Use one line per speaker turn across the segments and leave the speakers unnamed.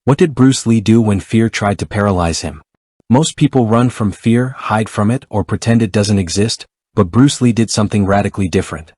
What did Bruce Lee do when fear tried to paralyze him? Most people run from fear, hide from it, or pretend it doesn't exist, but Bruce Lee did something radically different.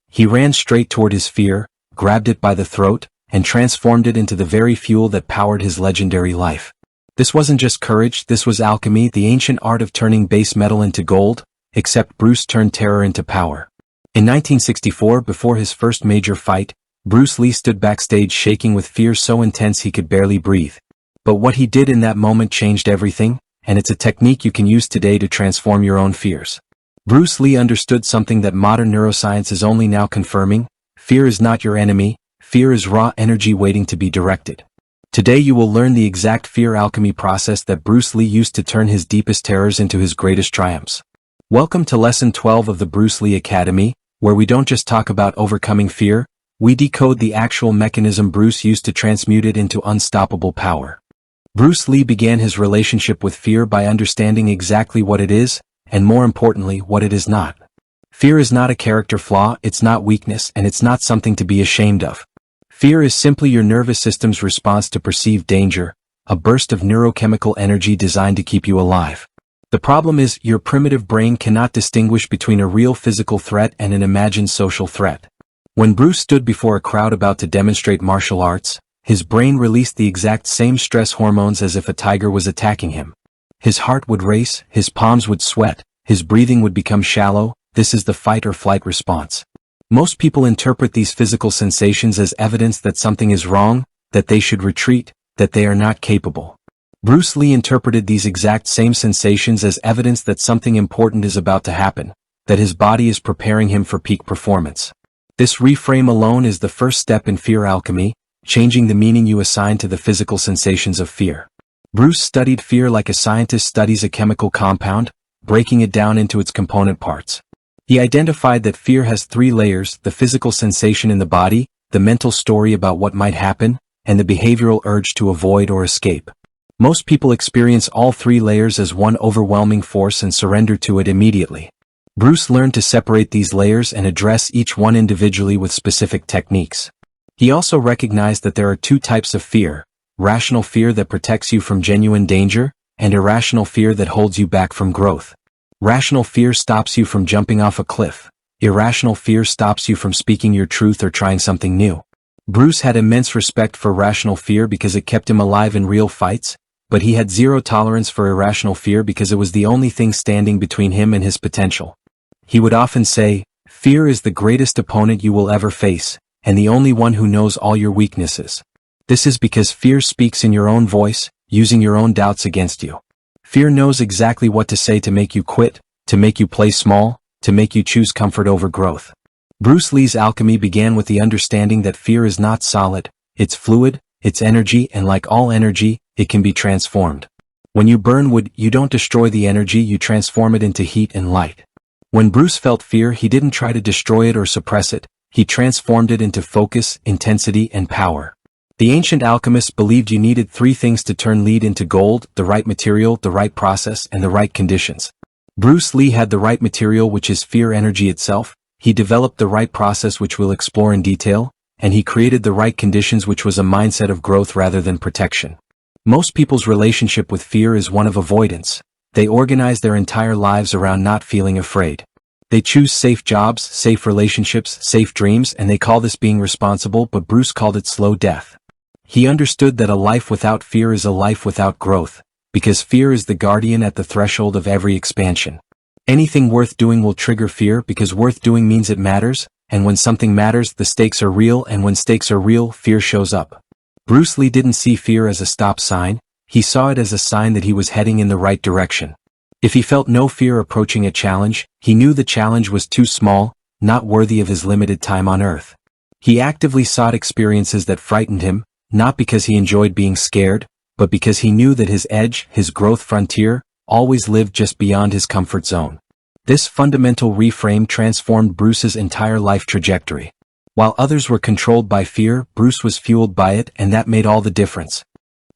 He ran straight toward his fear, grabbed it by the throat, and transformed it into the very fuel that powered his legendary life. This wasn't just courage, this was alchemy, the ancient art of turning base metal into gold, except Bruce turned terror into power. In 1964, before his first major fight, Bruce Lee stood backstage shaking with fear so intense he could barely breathe. But what he did in that moment changed everything, and it's a technique you can use today to transform your own fears. Bruce Lee understood something that modern neuroscience is only now confirming: fear is not your enemy, fear is raw energy waiting to be directed. Today you will learn the exact fear alchemy process that Bruce Lee used to turn his deepest terrors into his greatest triumphs. Welcome to Lesson 12 of the Bruce Lee Academy, where we don't just talk about overcoming fear, we decode the actual mechanism Bruce used to transmute it into unstoppable power. Bruce Lee began his relationship with fear by understanding exactly what it is, and more importantly, what it is not. Fear is not a character flaw, it's not weakness, and it's not something to be ashamed of. Fear is simply your nervous system's response to perceived danger, a burst of neurochemical energy designed to keep you alive. The problem is, your primitive brain cannot distinguish between a real physical threat and an imagined social threat. When Bruce stood before a crowd about to demonstrate martial arts, his brain released the exact same stress hormones as if a tiger was attacking him. His heart would race, his palms would sweat, his breathing would become shallow. This is the fight or flight response. Most people interpret these physical sensations as evidence that something is wrong, that they should retreat, that they are not capable. Bruce Lee interpreted these exact same sensations as evidence that something important is about to happen, that his body is preparing him for peak performance. This reframe alone is the first step in fear alchemy, changing the meaning you assign to the physical sensations of fear. Bruce studied fear like a scientist studies a chemical compound, breaking it down into its component parts. He identified that fear has three layers: the physical sensation in the body, the mental story about what might happen, and the behavioral urge to avoid or escape. Most people experience all three layers as one overwhelming force and surrender to it immediately. Bruce learned to separate these layers and address each one individually with specific techniques. He also recognized that there are two types of fear: rational fear that protects you from genuine danger, and irrational fear that holds you back from growth. Rational fear stops you from jumping off a cliff. Irrational fear stops you from speaking your truth or trying something new. Bruce had immense respect for rational fear because it kept him alive in real fights, but he had zero tolerance for irrational fear because it was the only thing standing between him and his potential. He would often say, "Fear is the greatest opponent you will ever face, and the only one who knows all your weaknesses." This is because fear speaks in your own voice, using your own doubts against you. Fear knows exactly what to say to make you quit, to make you play small, to make you choose comfort over growth. Bruce Lee's alchemy began with the understanding that fear is not solid, it's fluid, it's energy, and like all energy, it can be transformed. When you burn wood, you don't destroy the energy, you transform it into heat and light. When Bruce felt fear, he didn't try to destroy it or suppress it, he transformed it into focus, intensity, and power. The ancient alchemists believed you needed three things to turn lead into gold: the right material, the right process, and the right conditions. Bruce Lee had the right material, which is fear energy itself, he developed the right process, which we'll explore in detail, and he created the right conditions, which was a mindset of growth rather than protection. Most people's relationship with fear is one of avoidance. They organize their entire lives around not feeling afraid. They choose safe jobs, safe relationships, safe dreams, and they call this being responsible, but Bruce called it slow death. He understood that a life without fear is a life without growth, because fear is the guardian at the threshold of every expansion. Anything worth doing will trigger fear because worth doing means it matters, and when something matters, the stakes are real, and when stakes are real, fear shows up. Bruce Lee didn't see fear as a stop sign, he saw it as a sign that he was heading in the right direction. If he felt no fear approaching a challenge, he knew the challenge was too small, not worthy of his limited time on Earth. He actively sought experiences that frightened him, not because he enjoyed being scared, but because he knew that his edge, his growth frontier, always lived just beyond his comfort zone. This fundamental reframe transformed Bruce's entire life trajectory. While others were controlled by fear, Bruce was fueled by it, and that made all the difference.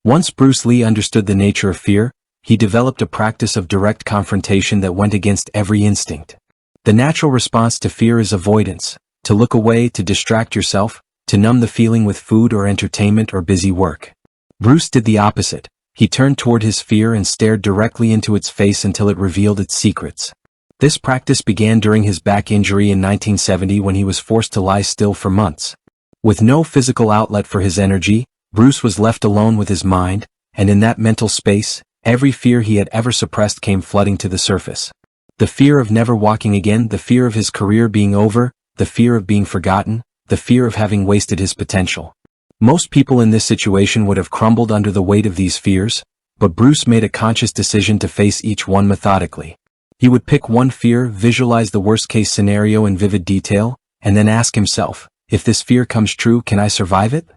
Once Bruce Lee understood the nature of fear, he developed a practice of direct confrontation that went against every instinct. The natural response to fear is avoidance, to look away, to distract yourself, to numb the feeling with food or entertainment or busy work. Bruce did the opposite. He turned toward his fear and stared directly into its face until it revealed its secrets. This practice began during his back injury in 1970 when he was forced to lie still for months. With no physical outlet for his energy, Bruce was left alone with his mind, and in that mental space, every fear he had ever suppressed came flooding to the surface. The fear of never walking again, the fear of his career being over, the fear of being forgotten, the fear of having wasted his potential. Most people in this situation would have crumbled under the weight of these fears, but Bruce made a conscious decision to face each one methodically. He would pick one fear, visualize the worst-case scenario in vivid detail, and then ask himself, if this fear comes true, can I survive it?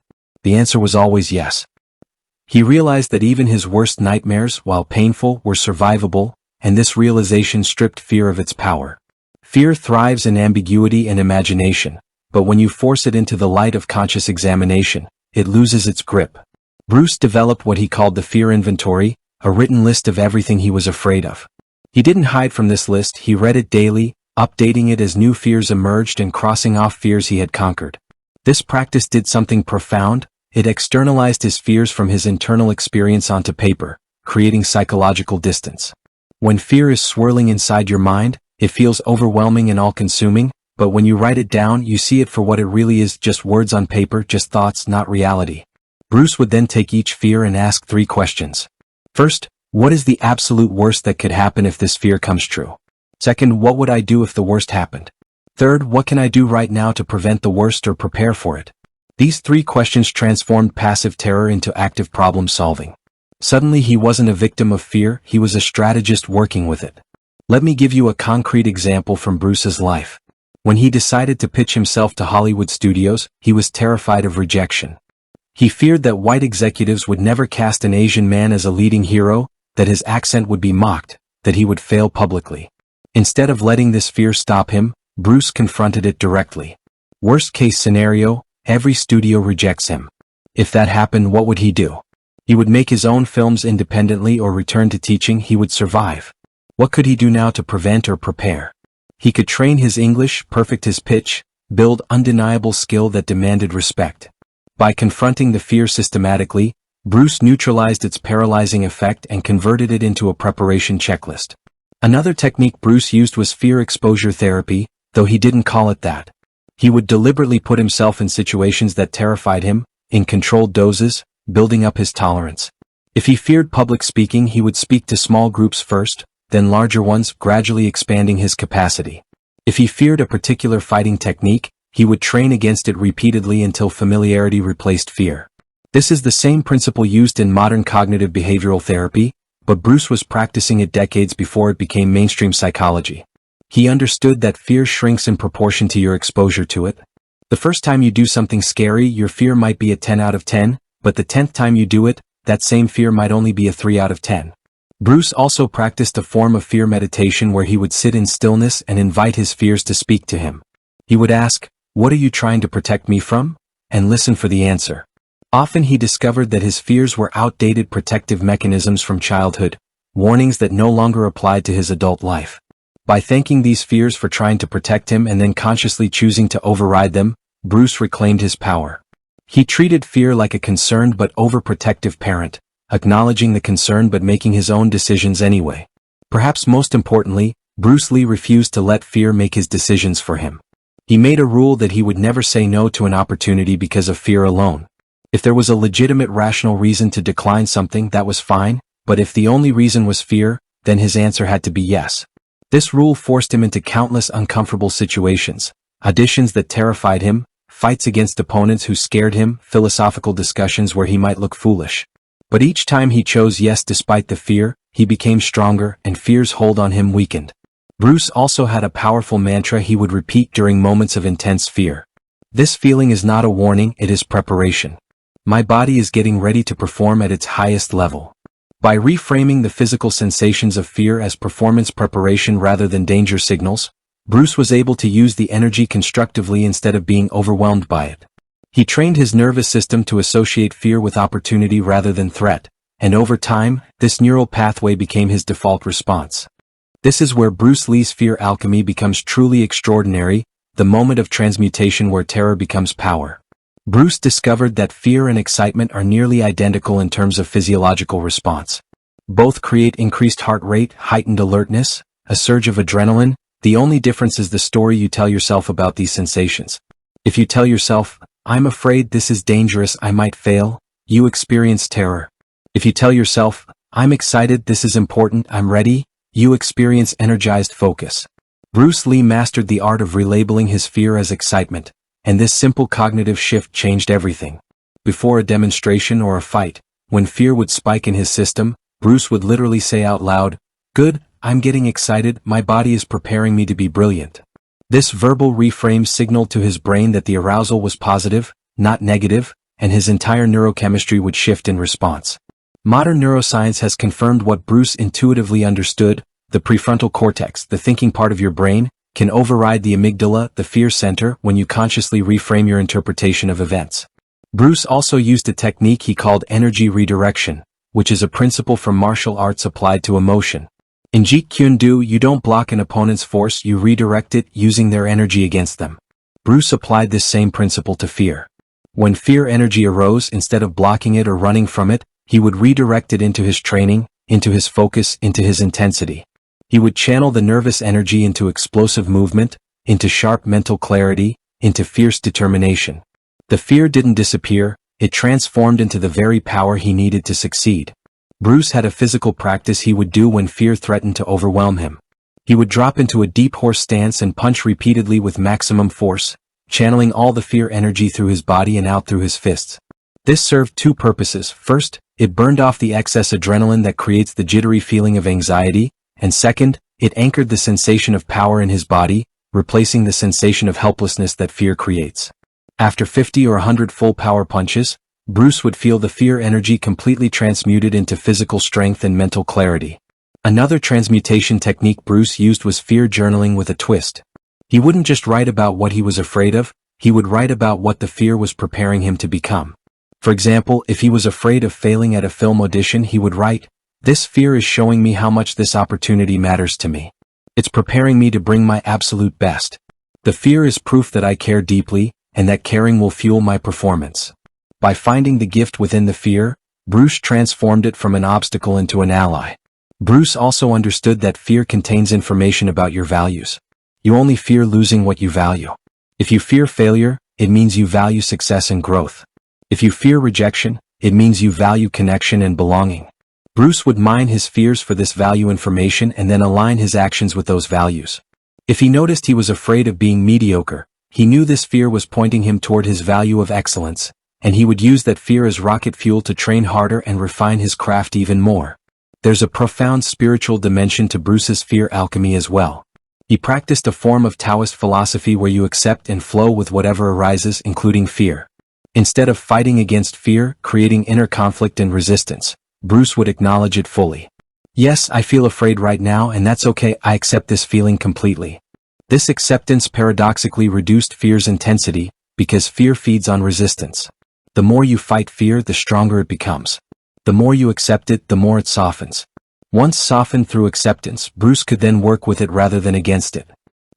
The answer was always yes. He realized that even his worst nightmares, while painful, were survivable, and this realization stripped fear of its power. Fear thrives in ambiguity and imagination, but when you force it into the light of conscious examination, it loses its grip. Bruce developed what he called the fear inventory, a written list of everything he was afraid of. He didn't hide from this list, he read it daily, updating it as new fears emerged and crossing off fears he had conquered. This practice did something profound. It externalized his fears from his internal experience onto paper, creating psychological distance. When fear is swirling inside your mind, it feels overwhelming and all-consuming, but when you write it down, you see it for what it really is, just words on paper, just thoughts, not reality. Bruce would then take each fear and ask 3 questions. First, what is the absolute worst that could happen if this fear comes true? Second, what would I do if the worst happened? Third, what can I do right now to prevent the worst or prepare for it? These 3 questions transformed passive terror into active problem solving. Suddenly he wasn't a victim of fear, he was a strategist working with it. Let me give you a concrete example from Bruce's life. When he decided to pitch himself to Hollywood studios, he was terrified of rejection. He feared that white executives would never cast an Asian man as a leading hero, that his accent would be mocked, that he would fail publicly. Instead of letting this fear stop him, Bruce confronted it directly. Worst case scenario, every studio rejects him. If that happened, what would he do? He would make his own films independently or return to teaching. He would survive. What could he do now to prevent or prepare? He could train his English, perfect his pitch, build undeniable skill that demanded respect. By confronting the fear systematically, Bruce neutralized its paralyzing effect and converted it into a preparation checklist. Another technique Bruce used was fear exposure therapy, though he didn't call it that. He would deliberately put himself in situations that terrified him, in controlled doses, building up his tolerance. If he feared public speaking, he would speak to small groups first, then larger ones, gradually expanding his capacity. If he feared a particular fighting technique, he would train against it repeatedly until familiarity replaced fear. This is the same principle used in modern cognitive behavioral therapy, but Bruce was practicing it decades before it became mainstream psychology. He understood that fear shrinks in proportion to your exposure to it. The first time you do something scary, your fear might be a 10 out of 10, but the 10th time you do it, that same fear might only be a 3 out of 10. Bruce also practiced a form of fear meditation where he would sit in stillness and invite his fears to speak to him. He would ask, "What are you trying to protect me from?" and listen for the answer. Often he discovered that his fears were outdated protective mechanisms from childhood, warnings that no longer applied to his adult life. By thanking these fears for trying to protect him and then consciously choosing to override them, Bruce reclaimed his power. He treated fear like a concerned but overprotective parent, acknowledging the concern but making his own decisions anyway. Perhaps most importantly, Bruce Lee refused to let fear make his decisions for him. He made a rule that he would never say no to an opportunity because of fear alone. If there was a legitimate rational reason to decline something, that was fine, but if the only reason was fear, then his answer had to be yes. This rule forced him into countless uncomfortable situations, auditions that terrified him, fights against opponents who scared him, philosophical discussions where he might look foolish. But each time he chose yes despite the fear, he became stronger and fear's hold on him weakened. Bruce also had a powerful mantra he would repeat during moments of intense fear. This feeling is not a warning, it is preparation. My body is getting ready to perform at its highest level. By reframing the physical sensations of fear as performance preparation rather than danger signals, Bruce was able to use the energy constructively instead of being overwhelmed by it. He trained his nervous system to associate fear with opportunity rather than threat, and over time, this neural pathway became his default response. This is where Bruce Lee's fear alchemy becomes truly extraordinary, the moment of transmutation where terror becomes power. Bruce discovered that fear and excitement are nearly identical in terms of physiological response. Both create increased heart rate, heightened alertness, a surge of adrenaline. The only difference is the story you tell yourself about these sensations. If you tell yourself, "I'm afraid this is dangerous, I might fail," you experience terror. If you tell yourself, "I'm excited, this is important, I'm ready," you experience energized focus. Bruce Lee mastered the art of relabeling his fear as excitement, and this simple cognitive shift changed everything. Before a demonstration or a fight, when fear would spike in his system, Bruce would literally say out loud, "Good, I'm getting excited, my body is preparing me to be brilliant." This verbal reframe signaled to his brain that the arousal was positive, not negative, and his entire neurochemistry would shift in response. Modern neuroscience has confirmed what Bruce intuitively understood: the prefrontal cortex, the thinking part of your brain, can override the amygdala, the fear center, when you consciously reframe your interpretation of events. Bruce also used a technique he called energy redirection, which is a principle from martial arts applied to emotion. In Jeet Kune Do, you don't block an opponent's force, you redirect it using their energy against them. Bruce applied this same principle to fear. When fear energy arose, instead of blocking it or running from it, he would redirect it into his training, into his focus, into his intensity. He would channel the nervous energy into explosive movement, into sharp mental clarity, into fierce determination. The fear didn't disappear, it transformed into the very power he needed to succeed. Bruce had a physical practice he would do when fear threatened to overwhelm him. He would drop into a deep horse stance and punch repeatedly with maximum force, channeling all the fear energy through his body and out through his fists. This served two purposes. First, it burned off the excess adrenaline that creates the jittery feeling of anxiety, and second, it anchored the sensation of power in his body, replacing the sensation of helplessness that fear creates. After 50 or 100 full power punches, Bruce would feel the fear energy completely transmuted into physical strength and mental clarity. Another transmutation technique Bruce used was fear journaling with a twist. He wouldn't just write about what he was afraid of, he would write about what the fear was preparing him to become. For example, if he was afraid of failing at a film audition, he would write, "This fear is showing me how much this opportunity matters to me. It's preparing me to bring my absolute best. The fear is proof that I care deeply, and that caring will fuel my performance." By finding the gift within the fear, Bruce transformed it from an obstacle into an ally. Bruce also understood that fear contains information about your values. You only fear losing what you value. If you fear failure, it means you value success and growth. If you fear rejection, it means you value connection and belonging. Bruce would mine his fears for this value information and then align his actions with those values. If he noticed he was afraid of being mediocre, he knew this fear was pointing him toward his value of excellence, and he would use that fear as rocket fuel to train harder and refine his craft even more. There's a profound spiritual dimension to Bruce's fear alchemy as well. He practiced a form of Taoist philosophy where you accept and flow with whatever arises, including fear. Instead of fighting against fear, creating inner conflict and resistance, Bruce would acknowledge it fully. "Yes, I feel afraid right now, and that's okay, I accept this feeling completely." This acceptance paradoxically reduced fear's intensity, because fear feeds on resistance. The more you fight fear, the stronger it becomes. The more you accept it, the more it softens. Once softened through acceptance, Bruce could then work with it rather than against it.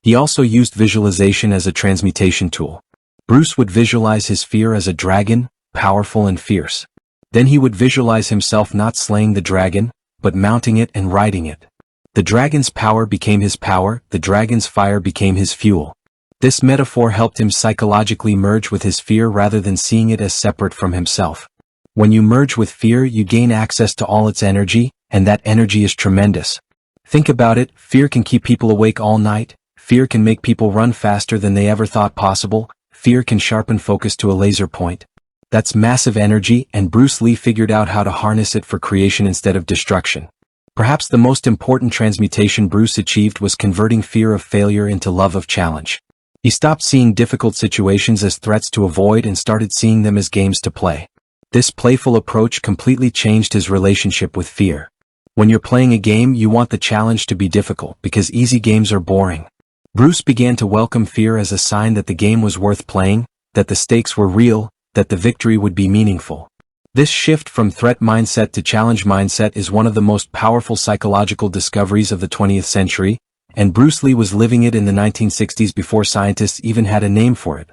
He also used visualization as a transmutation tool. Bruce would visualize his fear as a dragon, powerful and fierce. Then he would visualize himself not slaying the dragon, but mounting it and riding it. The dragon's power became his power, the dragon's fire became his fuel. This metaphor helped him psychologically merge with his fear rather than seeing it as separate from himself. When you merge with fear, you gain access to all its energy, and that energy is tremendous. Think about it, fear can keep people awake all night, fear can make people run faster than they ever thought possible, fear can sharpen focus to a laser point. That's massive energy, and Bruce Lee figured out how to harness it for creation instead of destruction. Perhaps the most important transmutation Bruce achieved was converting fear of failure into love of challenge. He stopped seeing difficult situations as threats to avoid and started seeing them as games to play. This playful approach completely changed his relationship with fear. When you're playing a game, you want the challenge to be difficult because easy games are boring. Bruce began to welcome fear as a sign that the game was worth playing, that the stakes were real, that the victory would be meaningful. This shift from threat mindset to challenge mindset is one of the most powerful psychological discoveries of the 20th century, and Bruce Lee was living it in the 1960s before scientists even had a name for it.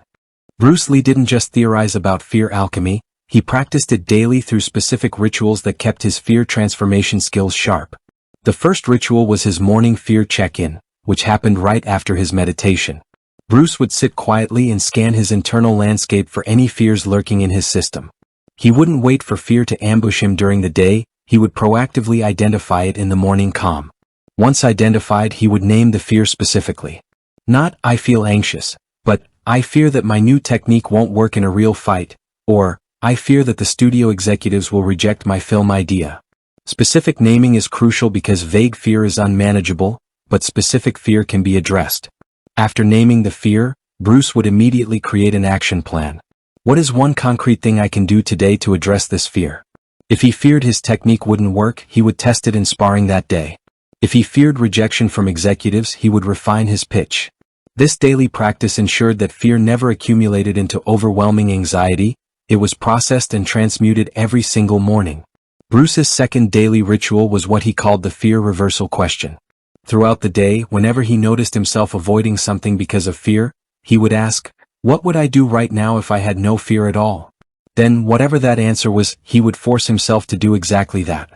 Bruce Lee didn't just theorize about fear alchemy, he practiced it daily through specific rituals that kept his fear transformation skills sharp. The first ritual was his morning fear check-in, which happened right after his meditation. Bruce would sit quietly and scan his internal landscape for any fears lurking in his system. He wouldn't wait for fear to ambush him during the day, he would proactively identify it in the morning calm. Once identified, he would name the fear specifically. Not, "I feel anxious," but, "I fear that my new technique won't work in a real fight," or, "I fear that the studio executives will reject my film idea." Specific naming is crucial because vague fear is unmanageable, but specific fear can be addressed. After naming the fear, Bruce would immediately create an action plan. What is one concrete thing I can do today to address this fear? If he feared his technique wouldn't work, he would test it in sparring that day. If he feared rejection from executives, he would refine his pitch. This daily practice ensured that fear never accumulated into overwhelming anxiety, it was processed and transmuted every single morning. Bruce's second daily ritual was what he called the fear reversal question. Throughout the day, whenever he noticed himself avoiding something because of fear, he would ask, "What would I do right now if I had no fear at all?" Then, whatever that answer was, he would force himself to do exactly that.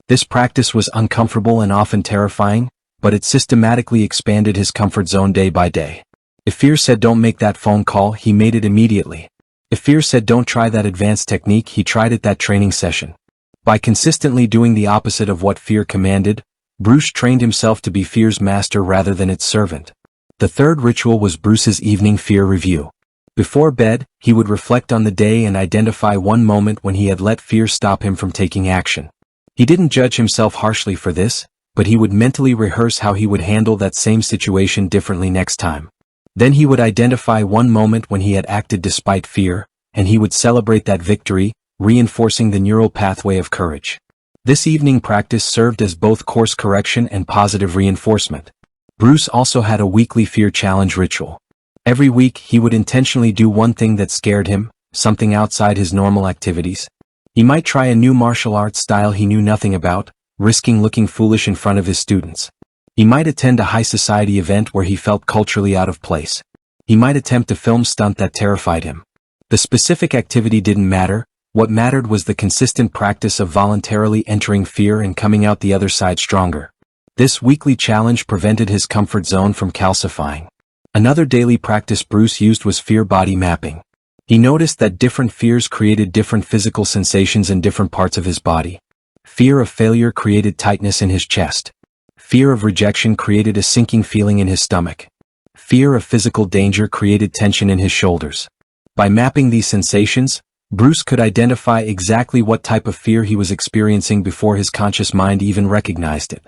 This practice was uncomfortable and often terrifying, but it systematically expanded his comfort zone day by day. If fear said don't make that phone call, he made it immediately. If fear said don't try that advanced technique, he tried it that training session. By consistently doing the opposite of what fear commanded, Bruce trained himself to be fear's master rather than its servant. The third ritual was Bruce's evening fear review. Before bed, he would reflect on the day and identify one moment when he had let fear stop him from taking action. He didn't judge himself harshly for this, but he would mentally rehearse how he would handle that same situation differently next time. Then he would identify one moment when he had acted despite fear, and he would celebrate that victory, reinforcing the neural pathway of courage. This evening practice served as both course correction and positive reinforcement. Bruce also had a weekly fear challenge ritual. Every week, he would intentionally do one thing that scared him, something outside his normal activities. He might try a new martial arts style he knew nothing about, risking looking foolish in front of his students. He might attend a high society event where he felt culturally out of place. He might attempt a film stunt that terrified him. The specific activity didn't matter, what mattered was the consistent practice of voluntarily entering fear and coming out the other side stronger. This weekly challenge prevented his comfort zone from calcifying. Another daily practice Bruce used was fear body mapping. He noticed that different fears created different physical sensations in different parts of his body. Fear of failure created tightness in his chest. Fear of rejection created a sinking feeling in his stomach. Fear of physical danger created tension in his shoulders. By mapping these sensations, Bruce could identify exactly what type of fear he was experiencing before his conscious mind even recognized it.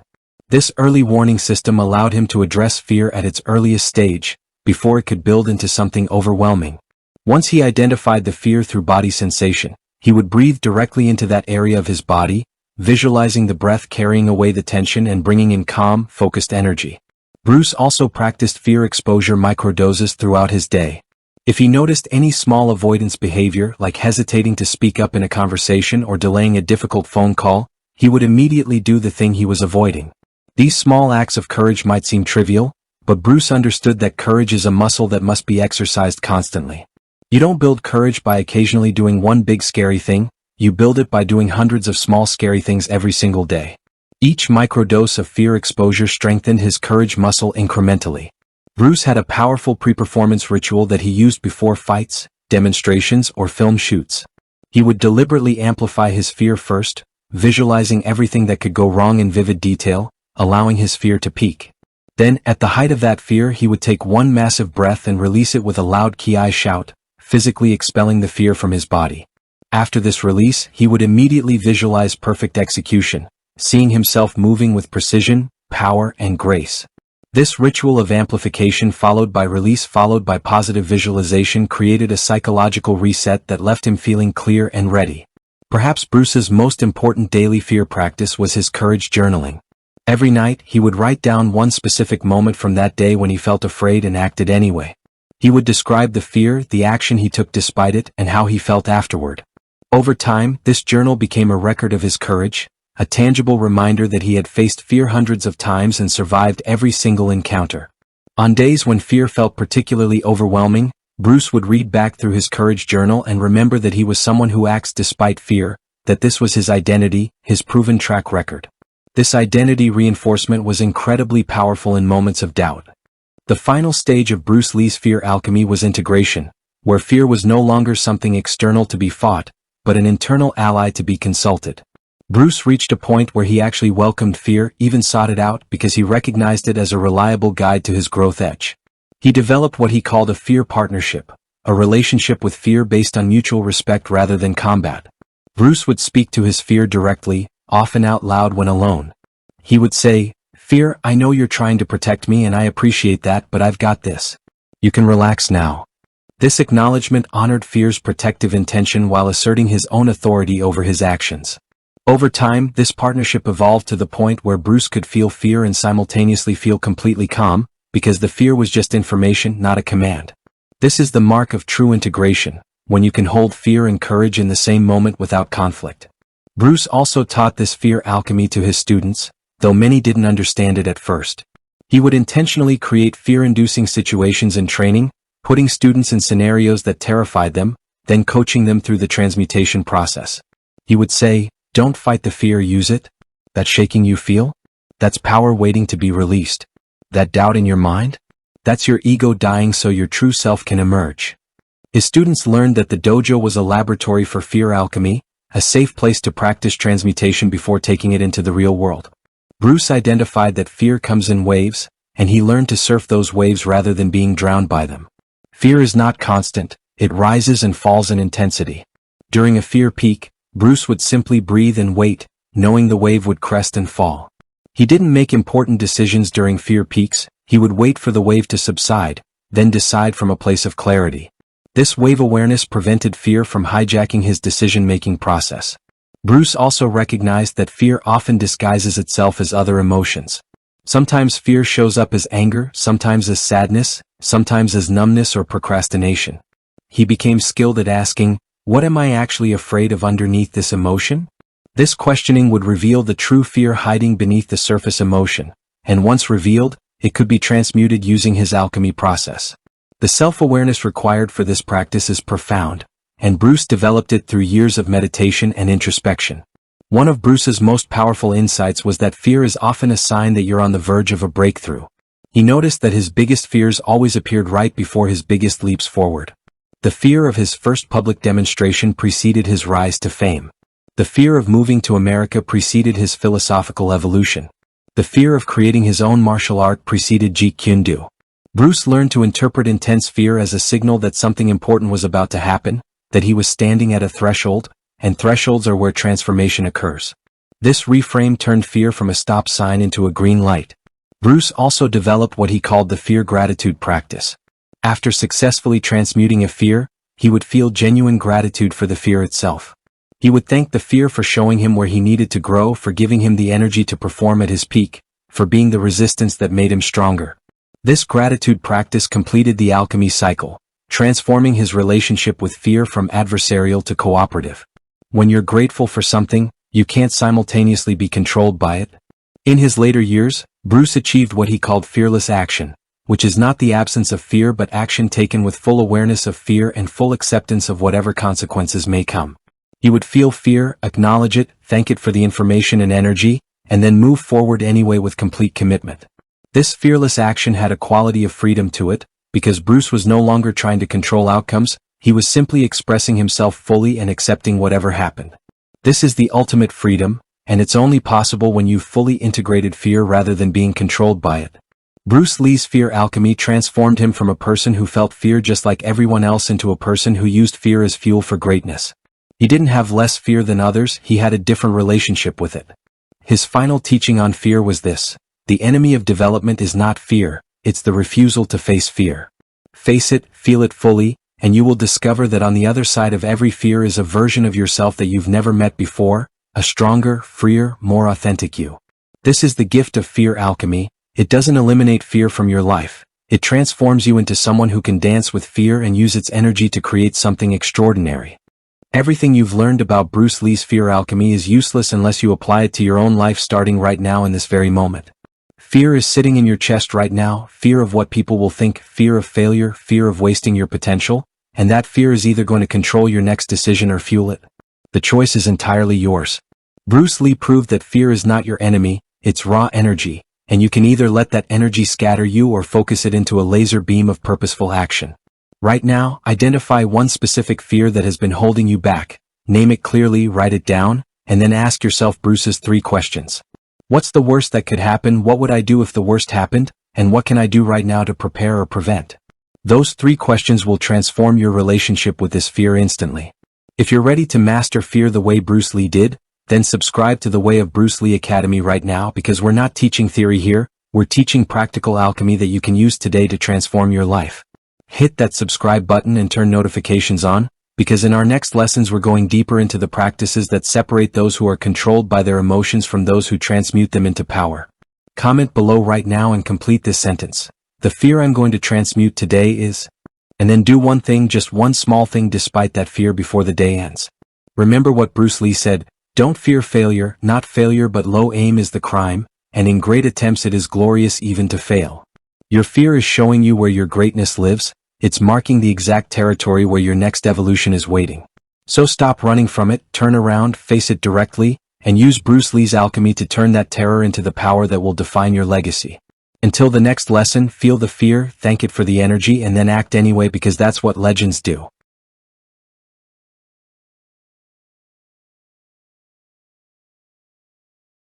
This early warning system allowed him to address fear at its earliest stage, before it could build into something overwhelming. Once he identified the fear through body sensation, he would breathe directly into that area of his body, visualizing the breath carrying away the tension and bringing in calm, focused energy. Bruce also practiced fear exposure microdoses throughout his day. If he noticed any small avoidance behavior like hesitating to speak up in a conversation or delaying a difficult phone call, he would immediately do the thing he was avoiding. These small acts of courage might seem trivial, but Bruce understood that courage is a muscle that must be exercised constantly. You don't build courage by occasionally doing one big scary thing, you build it by doing hundreds of small scary things every single day. Each microdose of fear exposure strengthened his courage muscle incrementally. Bruce had a powerful pre-performance ritual that he used before fights, demonstrations, or film shoots. He would deliberately amplify his fear first, visualizing everything that could go wrong in vivid detail, allowing his fear to peak. Then, at the height of that fear, he would take one massive breath and release it with a loud ki shout, physically expelling the fear from his body. After this release, he would immediately visualize perfect execution, seeing himself moving with precision, power, and grace. This ritual of amplification followed by release followed by positive visualization created a psychological reset that left him feeling clear and ready. Perhaps Bruce's most important daily fear practice was his courage journaling. Every night, he would write down one specific moment from that day when he felt afraid and acted anyway. He would describe the fear, the action he took despite it, and how he felt afterward. Over time, this journal became a record of his courage, a tangible reminder that he had faced fear hundreds of times and survived every single encounter. On days when fear felt particularly overwhelming, Bruce would read back through his courage journal and remember that he was someone who acts despite fear, that this was his identity, his proven track record. This identity reinforcement was incredibly powerful in moments of doubt. The final stage of Bruce Lee's fear alchemy was integration, where fear was no longer something external to be fought, but an internal ally to be consulted. Bruce reached a point where he actually welcomed fear, even sought it out because he recognized it as a reliable guide to his growth edge. He developed what he called a fear partnership, a relationship with fear based on mutual respect rather than combat. Bruce would speak to his fear directly, often out loud when alone. He would say, "Fear, I know you're trying to protect me and I appreciate that, but I've got this. You can relax now." This acknowledgement honored fear's protective intention while asserting his own authority over his actions. Over time, this partnership evolved to the point where Bruce could feel fear and simultaneously feel completely calm, because the fear was just information, not a command. This is the mark of true integration, when you can hold fear and courage in the same moment without conflict. Bruce also taught this fear alchemy to his students, though many didn't understand it at first. He would intentionally create fear-inducing situations in training, putting students in scenarios that terrified them, then coaching them through the transmutation process. He would say, "Don't fight the fear, use it. That shaking you feel? That's power waiting to be released. That doubt in your mind? That's your ego dying so your true self can emerge." His students learned that the dojo was a laboratory for fear alchemy, a safe place to practice transmutation before taking it into the real world. Bruce identified that fear comes in waves, and he learned to surf those waves rather than being drowned by them. Fear is not constant, it rises and falls in intensity. During a fear peak, Bruce would simply breathe and wait, knowing the wave would crest and fall. He didn't make important decisions during fear peaks, he would wait for the wave to subside, then decide from a place of clarity. This wave awareness prevented fear from hijacking his decision-making process. Bruce also recognized that fear often disguises itself as other emotions. Sometimes fear shows up as anger, sometimes as sadness, sometimes as numbness or procrastination. He became skilled at asking, "What am I actually afraid of underneath this emotion?" This questioning would reveal the true fear hiding beneath the surface emotion, and once revealed, it could be transmuted using his alchemy process. The self-awareness required for this practice is profound, and Bruce developed it through years of meditation and introspection. One of Bruce's most powerful insights was that fear is often a sign that you're on the verge of a breakthrough. He noticed that his biggest fears always appeared right before his biggest leaps forward. The fear of his first public demonstration preceded his rise to fame. The fear of moving to America preceded his philosophical evolution. The fear of creating his own martial art preceded Jeet Kune Do. Bruce learned to interpret intense fear as a signal that something important was about to happen, that he was standing at a threshold, and thresholds are where transformation occurs. This reframe turned fear from a stop sign into a green light. Bruce also developed what he called the fear gratitude practice. After successfully transmuting a fear, he would feel genuine gratitude for the fear itself. He would thank the fear for showing him where he needed to grow, for giving him the energy to perform at his peak, for being the resistance that made him stronger. This gratitude practice completed the alchemy cycle, transforming his relationship with fear from adversarial to cooperative. When you're grateful for something, you can't simultaneously be controlled by it. In his later years, Bruce achieved what he called fearless action, which is not the absence of fear but action taken with full awareness of fear and full acceptance of whatever consequences may come. He would feel fear, acknowledge it, thank it for the information and energy, and then move forward anyway with complete commitment. This fearless action had a quality of freedom to it, because Bruce was no longer trying to control outcomes, he was simply expressing himself fully and accepting whatever happened. This is the ultimate freedom, and it's only possible when you've fully integrated fear rather than being controlled by it. Bruce Lee's fear alchemy transformed him from a person who felt fear just like everyone else into a person who used fear as fuel for greatness. He didn't have less fear than others, he had a different relationship with it. His final teaching on fear was this: the enemy of development is not fear, it's the refusal to face fear. Face it, feel it fully, and you will discover that on the other side of every fear is a version of yourself that you've never met before, a stronger, freer, more authentic you. This is the gift of fear alchemy. It doesn't eliminate fear from your life. It transforms you into someone who can dance with fear and use its energy to create something extraordinary. Everything you've learned about Bruce Lee's fear alchemy is useless unless you apply it to your own life starting right now in this very moment. Fear is sitting in your chest right now, fear of what people will think, fear of failure, fear of wasting your potential, and that fear is either going to control your next decision or fuel it. The choice is entirely yours. Bruce Lee proved that fear is not your enemy, it's raw energy, and you can either let that energy scatter you or focus it into a laser beam of purposeful action. Right now, identify one specific fear that has been holding you back, name it clearly, write it down, and then ask yourself Bruce's 3 questions. What's the worst that could happen? What would I do if the worst happened? And what can I do right now to prepare or prevent? Those 3 questions will transform your relationship with this fear instantly. If you're ready to master fear the way Bruce Lee did, then subscribe to the Way of Bruce Lee Academy right now, because we're not teaching theory here, we're teaching practical alchemy that you can use today to transform your life. Hit that subscribe button and turn notifications on, because in our next lessons we're going deeper into the practices that separate those who are controlled by their emotions from those who transmute them into power. Comment below right now and complete this sentence. The fear I'm going to transmute today is... And then do one thing, just one small thing despite that fear before the day ends. Remember what Bruce Lee said, don't fear failure, not failure but low aim is the crime, and in great attempts it is glorious even to fail. Your fear is showing you where your greatness lives. It's marking the exact territory where your next evolution is waiting. So stop running from it, turn around, face it directly, and use Bruce Lee's alchemy to turn that terror into the power that will define your legacy. Until the next lesson, feel the fear, thank it for the energy, and then act anyway, because that's what legends do.